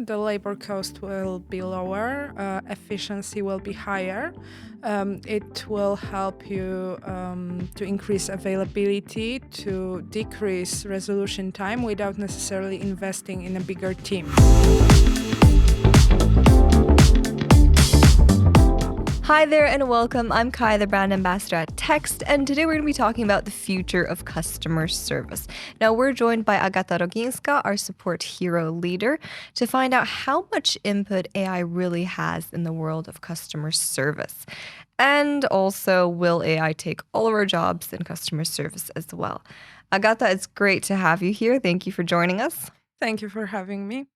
The labor cost will be lower, efficiency will be higher. It will help you to increase availability, to decrease resolution time without necessarily investing in a bigger team. Hi there and welcome. I'm Kaia, the brand ambassador at Text, and today we're going to be talking about the future of customer service. Now, we're joined by Agata Rogińska, our support hero leader, to find out how much input AI really has in the world of customer service. And also, will AI take all of our jobs in customer service as well? Agata, it's great to have you here. Thank you for joining us. Thank you for having me.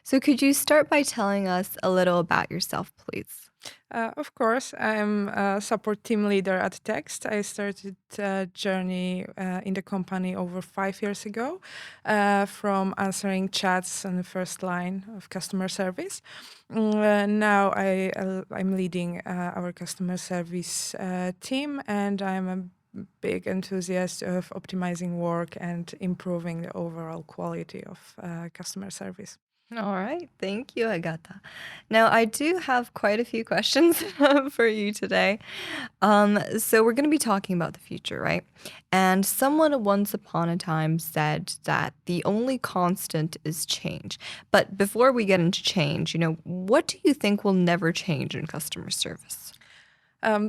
So, could you start by telling us a little about yourself, please? Of course, I'm a support team leader at Text. I started a journey in the company over 5 years ago from answering chats on the first line of customer service. Now I'm leading our customer service team, and I'm a big enthusiast of optimizing work and improving the overall quality of customer service. All right. Thank you, Agata. Now, I do have quite a few questions for you today. So, we're going to be talking about the future, right? And someone once upon a time said that the only constant is change. But before we get into change, what do you think will never change in customer service?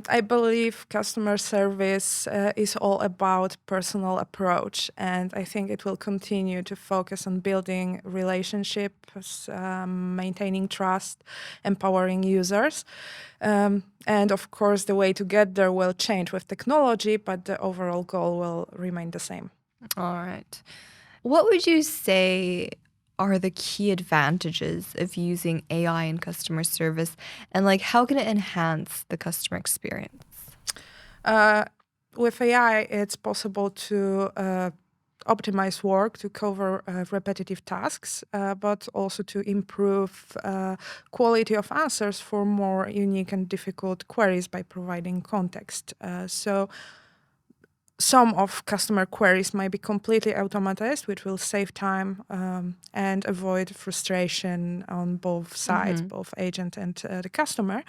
I believe customer service is all about personal approach, and I think it will continue to focus on building relationships, maintaining trust, empowering users. And of course, the way to get there will change with technology, but the overall goal will remain the same. All right. What would you say are the key advantages of using AI in customer service, and how can it enhance the customer experience? Uh, with AI, it's possible to optimize work, to cover repetitive tasks, but also to improve quality of answers for more unique and difficult queries by providing context. So some of customer queries might be completely automatized, which will save time and avoid frustration on both sides, both agent and the customer.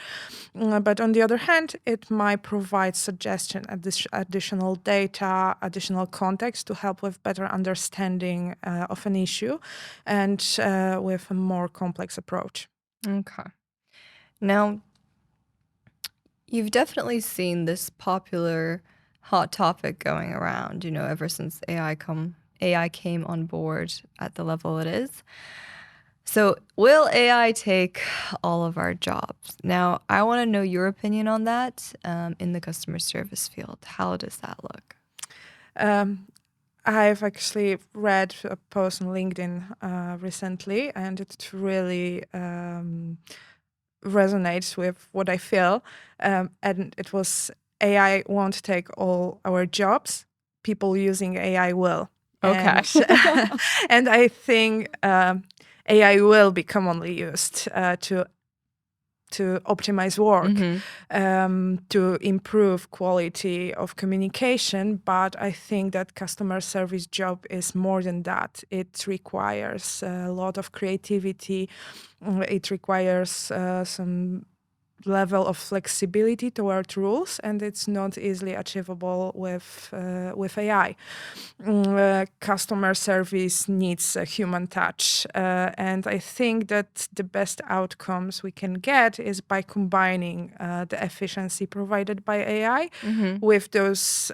But on the other hand, it might provide suggestion, additional data, additional context to help with better understanding of an issue and with a more complex approach. Okay. Now, you've definitely seen this popular hot topic going around, ever since AI came on board at the level it is. So, will AI take all of our jobs? Now, I want to know your opinion on that in the customer service field. How does that look? I've actually read a post on LinkedIn recently, and it really resonates with what I feel. And it was AI won't take all our jobs. People using AI will. Okay. And, and I think AI will be commonly used to optimize work, to improve quality of communication. But I think that customer service job is more than that. It requires a lot of creativity. It requires some level of flexibility toward rules, and it's not easily achievable with AI. Customer service needs a human touch, and I think that the best outcomes we can get is by combining the efficiency provided by AI with those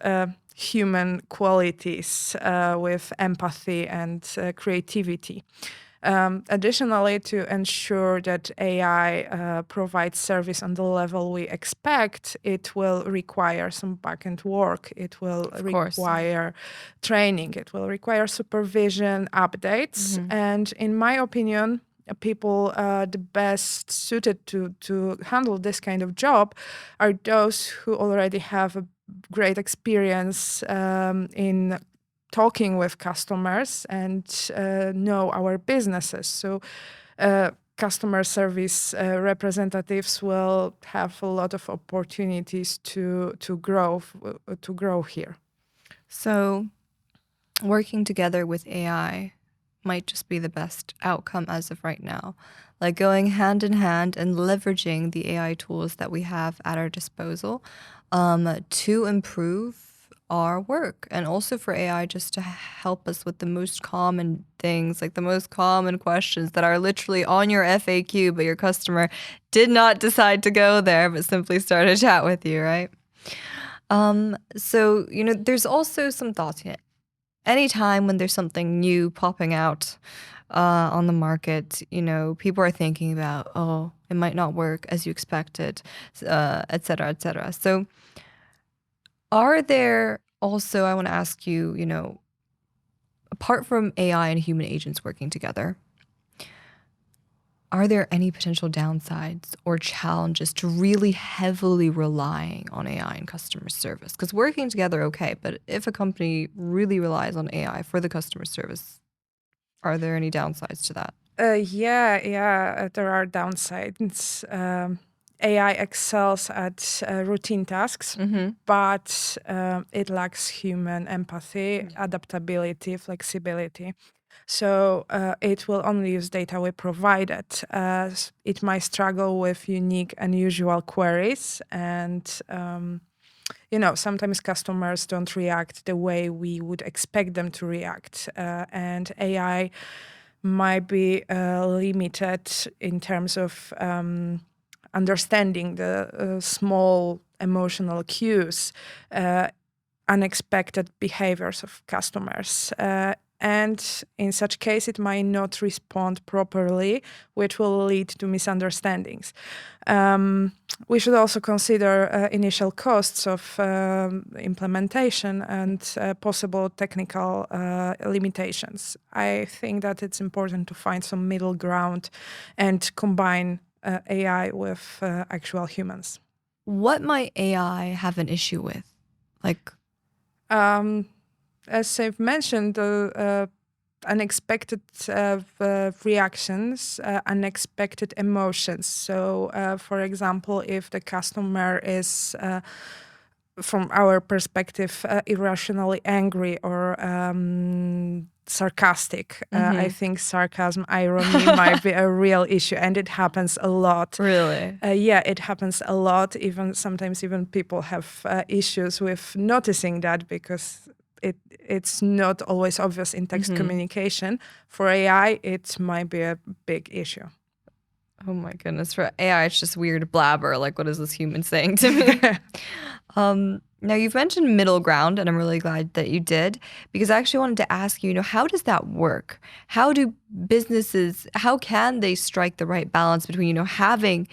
human qualities, with empathy and creativity. Additionally, to ensure that AI provides service on the level we expect, it will require some back-end work. It will require training. It will require supervision, updates. And in my opinion, people the best suited to handle this kind of job are those who already have a great experience in talking with customers and know our businesses. So customer service representatives will have a lot of opportunities to grow here. So, working together with AI might just be the best outcome as of right now. Like going hand in hand and leveraging the AI tools that we have at our disposal to improve our work, and also for AI just to help us with the most common things, like the most common questions that are literally on your FAQ, but your customer did not decide to go there, but simply start a chat with you, right? So, there's also some thoughts. Anytime when there's something new popping out on the market, people are thinking about, oh, it might not work as you expected, et cetera, et cetera. So are there also, I want to ask you, apart from AI and human agents working together, are there any potential downsides or challenges to really heavily relying on AI in customer service? Because working together, okay, but if a company really relies on AI for the customer service, are there any downsides to that? Yeah, there are downsides. AI excels at routine tasks, but it lacks human empathy, adaptability, flexibility. So it will only use data we provided. It might struggle with unique, unusual queries, and sometimes customers don't react the way we would expect them to react, and AI might be limited in terms of understanding the small emotional cues, unexpected behaviors of customers. And in such case, it might not respond properly, which will lead to misunderstandings. We should also consider initial costs of implementation and possible technical limitations. I think that it's important to find some middle ground and combine AI with actual humans. What might AI have an issue with? As I've mentioned, unexpected reactions, unexpected emotions. So, for example, if the customer is, from our perspective, irrationally angry or sarcastic, I think sarcasm, irony might be a real issue, and it happens a lot. Really? Yeah, it happens a lot. Sometimes even people have issues with noticing that, because it's not always obvious in text communication. For AI, it might be a big issue. Oh my goodness. For AI, it's just weird blabber. Like, what is this human saying to me? Now, you've mentioned middle ground, and I'm really glad that you did, because I actually wanted to ask you, how does that work? How do businesses, how can they strike the right balance between, having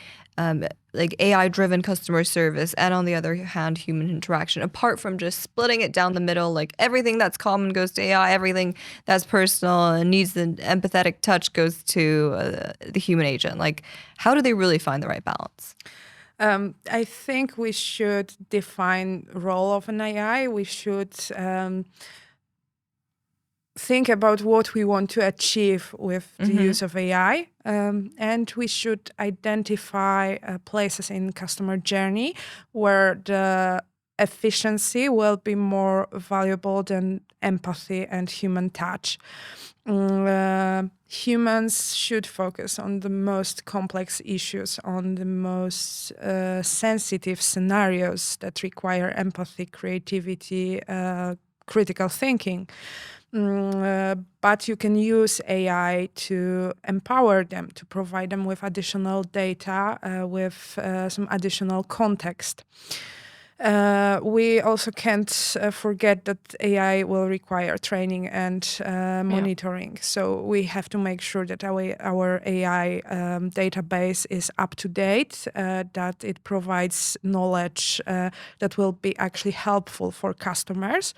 like AI-driven customer service and, on the other hand, human interaction, apart from just splitting it down the middle, like everything that's common goes to AI, everything that's personal and needs an empathetic touch goes to the human agent? Like, how do they really find the right balance? I think we should define role of an AI. We should think about what we want to achieve with the use of AI, and we should identify places in customer journey where the efficiency will be more valuable than empathy and human touch. Humans should focus on the most complex issues, on the most sensitive scenarios that require empathy, creativity, critical thinking. But you can use AI to empower them, to provide them with additional data, with some additional context. We also can't forget that AI will require training and monitoring. So we have to make sure that our AI database is up to date, that it provides knowledge that will be actually helpful for customers.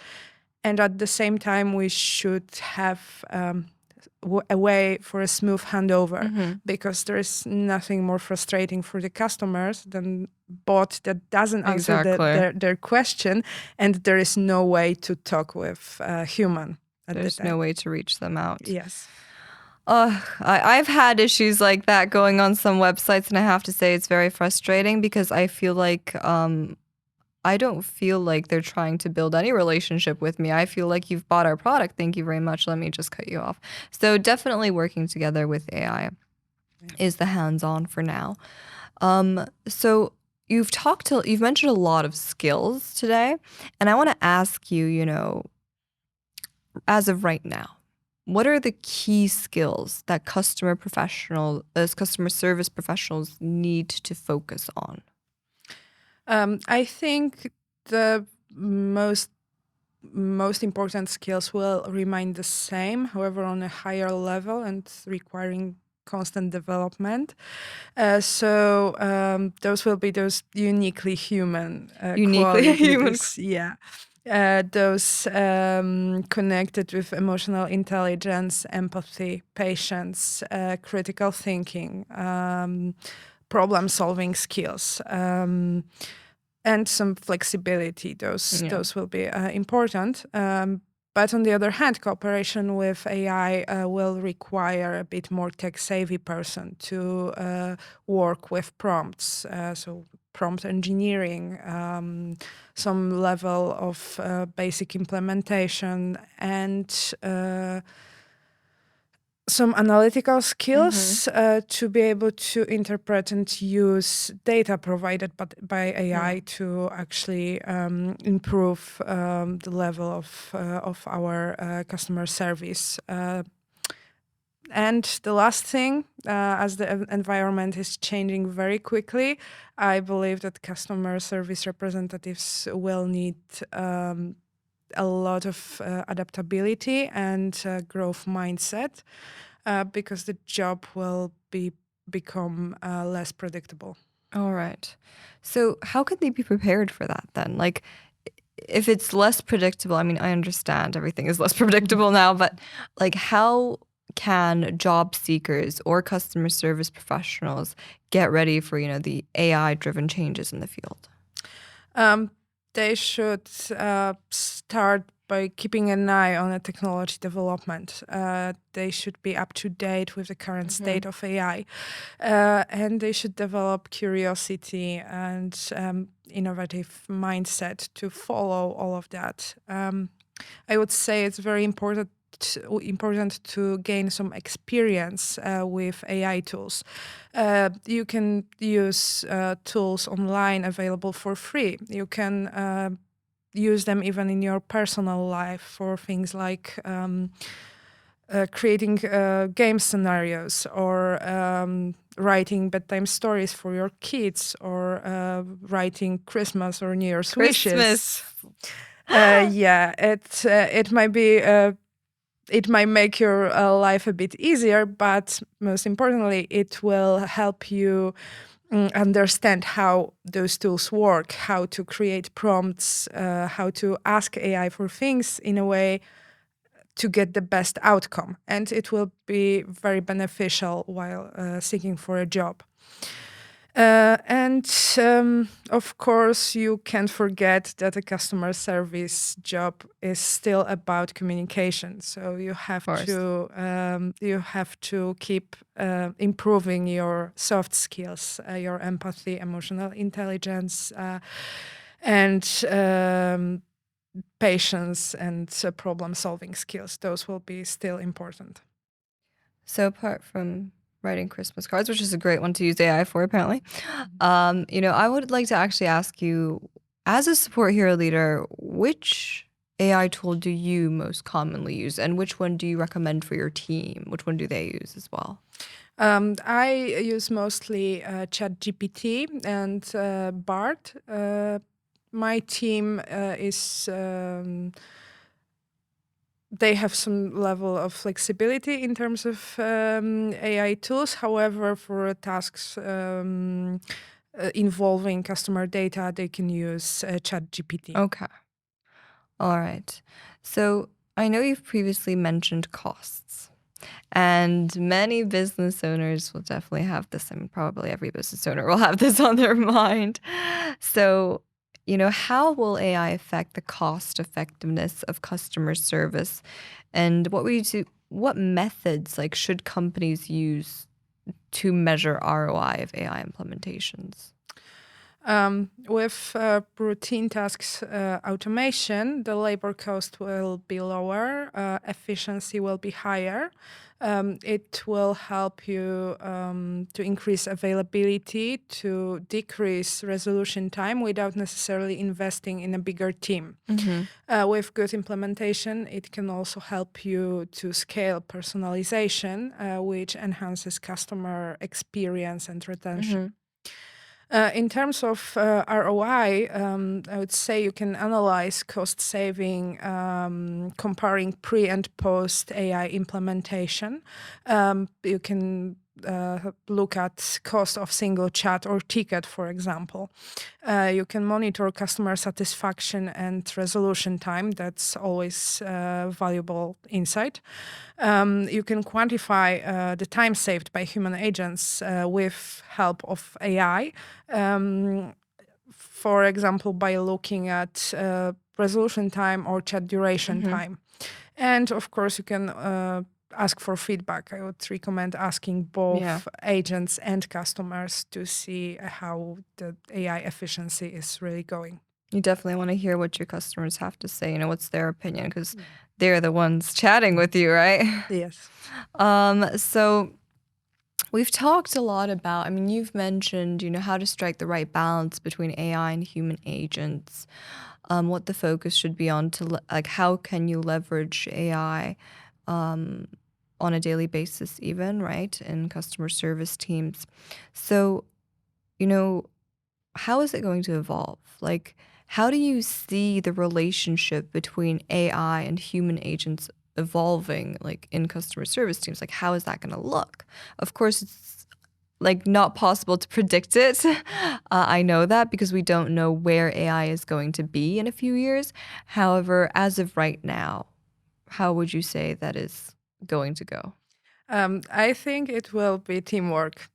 And at the same time, we should have a way for a smooth handover, because there is nothing more frustrating for the customers than bot that doesn't answer their question, and there is no way to talk with a human. There's no way to reach them out. Yes. I've had issues like that going on some websites, and I have to say it's very frustrating, because I feel like I don't feel like they're trying to build any relationship with me. I feel like you've bought our product. Thank you very much. Let me just cut you off. So definitely working together with AI is the hands-on for now. So you've mentioned a lot of skills today, and I want to ask you, as of right now, what are the key skills that customer service professionals need to focus on? I think the most important skills will remain the same, however, on a higher level and requiring constant development. Those will be those uniquely human Uniquely human. qualities. Yeah. Those connected with emotional intelligence, empathy, patience, critical thinking, problem-solving skills. And some flexibility. Those will be important. But on the other hand, cooperation with AI will require a bit more tech-savvy person to work with prompts. So prompt engineering, some level of basic implementation, and some analytical skills to be able to interpret and use data provided by AI to actually improve the level of our customer service. And the last thing, as the environment is changing very quickly, I believe that customer service representatives will need a lot of adaptability and growth mindset because the job will become less predictable. All right. So how could they be prepared for that then? Like, if it's less predictable, I mean, I understand everything is less predictable now, but like, how can job seekers or customer service professionals get ready for, the AI-driven changes in the field? They should start by keeping an eye on the technology development. They should be up to date with the current state of AI. And they should develop curiosity and innovative mindset to follow all of that. I would say it's very important to gain some experience with AI tools. You can use tools online available for free. You can use them even in your personal life for things like creating game scenarios or writing bedtime stories for your kids or writing Christmas or New Year's wishes. Yeah, it might make your life a bit easier, but most importantly, it will help you understand how those tools work, how to create prompts, how to ask AI for things in a way to get the best outcome. And it will be very beneficial while seeking for a job. And of course, you can't forget that a customer service job is still about communication. So you have to keep improving your soft skills, your empathy, emotional intelligence, and patience and problem-solving skills. Those will be still important. So apart from writing Christmas cards, which is a great one to use AI for, apparently, I would like to actually ask you, as a support hero leader, which AI tool do you most commonly use, and which one do you recommend for your team? Which one do they use as well? I use mostly ChatGPT and Bard. My team is they have some level of flexibility in terms of AI tools. However, for tasks involving customer data, they can use ChatGPT. Okay. All right. So I know you've previously mentioned costs. And many business owners will definitely have this. I mean, probably every business owner will have this on their mind. So, how will AI affect the cost effectiveness of customer service? And what methods should companies use to measure ROI of AI implementations? With routine tasks automation, the labor cost will be lower, efficiency will be higher. It will help you to increase availability, to decrease resolution time without necessarily investing in a bigger team. With good implementation, it can also help you to scale personalization, which enhances customer experience and retention. In terms of ROI, I would say you can analyze cost saving, comparing pre and post AI implementation. You can look at cost of single chat or ticket, for example. You can monitor customer satisfaction and resolution time. That's always valuable insight. You can quantify the time saved by human agents with help of AI. For example, by looking at resolution time or chat duration time. And of course, you can ask for feedback. I would recommend asking both agents and customers to see how the AI efficiency is really going. You definitely want to hear what your customers have to say, what's their opinion, because they're the ones chatting with you, right? Yes. So we've talked a lot about, you've mentioned, how to strike the right balance between AI and human agents, what the focus should be on how can you leverage AI on a daily basis even, right, in customer service teams. So, how is it going to evolve? How do you see the relationship between AI and human agents evolving, in customer service teams? How is that going to look? Of course, it's not possible to predict it. I know that because we don't know where AI is going to be in a few years. However, as of right now, how would you say that is going to go? I think it will be teamwork.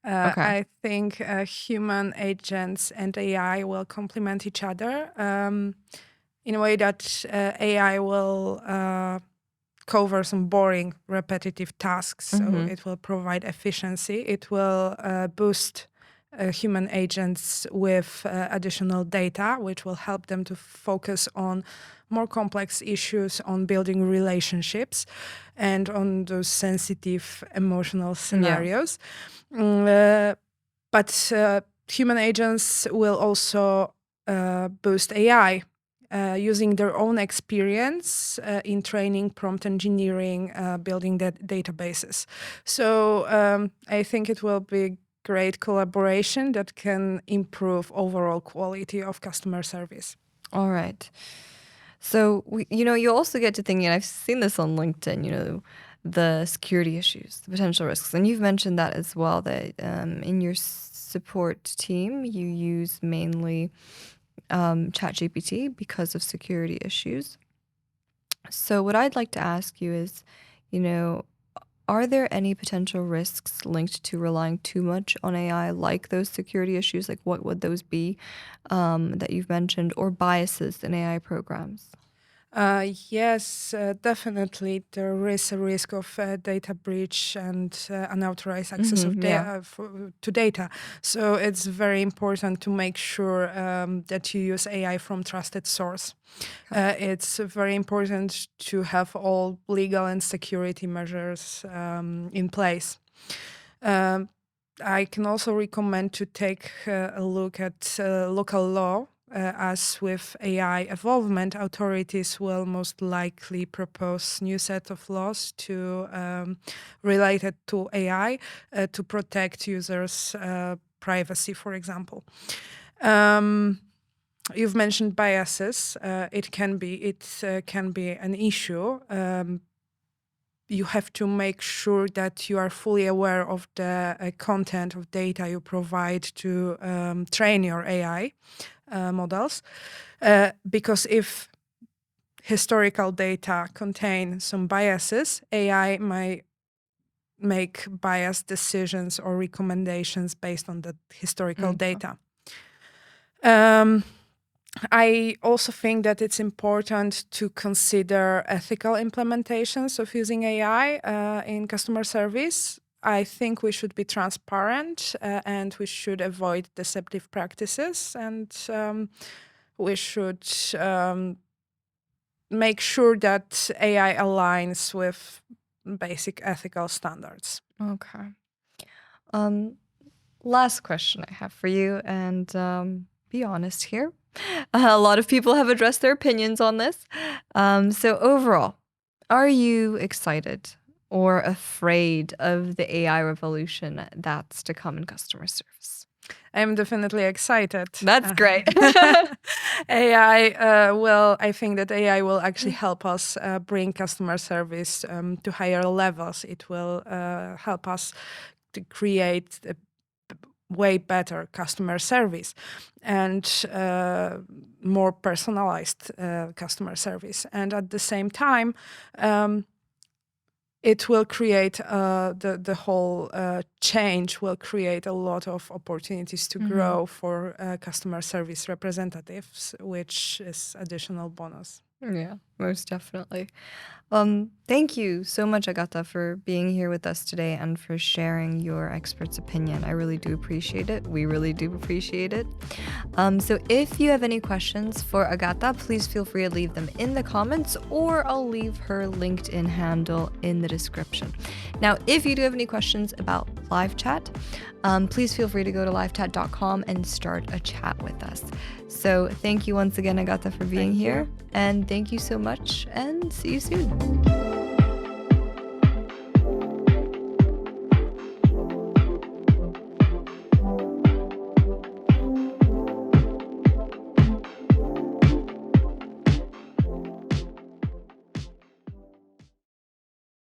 Okay. I think human agents and AI will complement each other in a way that AI will cover some boring, repetitive tasks. So it will provide efficiency. It will boost human agents with additional data, which will help them to focus on more complex issues, on building relationships, and on those sensitive emotional scenarios. But human agents will also boost AI using their own experience in training, prompt engineering, building databases. So I think it will be great collaboration that can improve overall quality of customer service. All right. So, you also get to thinking, and I've seen this on LinkedIn, the security issues, the potential risks. And you've mentioned that as well, that in your support team, you use mainly ChatGPT because of security issues. So what I'd like to ask you is, are there any potential risks linked to relying too much on AI, like those security issues? What would those be that you've mentioned, or biases in AI programs? Yes, definitely. There is a risk of data breach and unauthorized access of to data. So it's very important to make sure that you use AI from trusted source. It's very important to have all legal and security measures in place. I can also recommend to take a look at local law. As with AI evolvement, authorities will most likely propose new set of laws to related to AI to protect users' privacy, for example. You've mentioned biases. It can be an issue. You have to make sure that you are fully aware of the content of data you provide to train your AI models. Because if historical data contain some biases, AI might make biased decisions or recommendations based on the historical data. I also think that it's important to consider ethical implementations of using AI in customer service. I think we should be transparent and we should avoid deceptive practices, and we should make sure that AI aligns with basic ethical standards. Okay. Last question I have for you, and be honest here. A lot of people have addressed their opinions on this. So overall, are you excited or afraid of the AI revolution that's to come in customer service? I'm definitely excited. That's great. I think that AI will actually help us bring customer service to higher levels. It will help us to create a way better customer service and more personalized customer service. And at the same time, it will create the whole change will create a lot of opportunities to grow for customer service representatives, which is additional bonus. Yeah, most definitely. Thank you so much, Agata, for being here with us today and for sharing your expert's opinion. I really do appreciate it. We really do appreciate it. So if you have any questions for Agata, please feel free to leave them in the comments, or I'll leave her LinkedIn handle in the description. Now, if you do have any questions about live chat, please feel free to go to livechat.com and start a chat with us. So thank you once again, Agata, for being here. And thank you so much, and see you soon.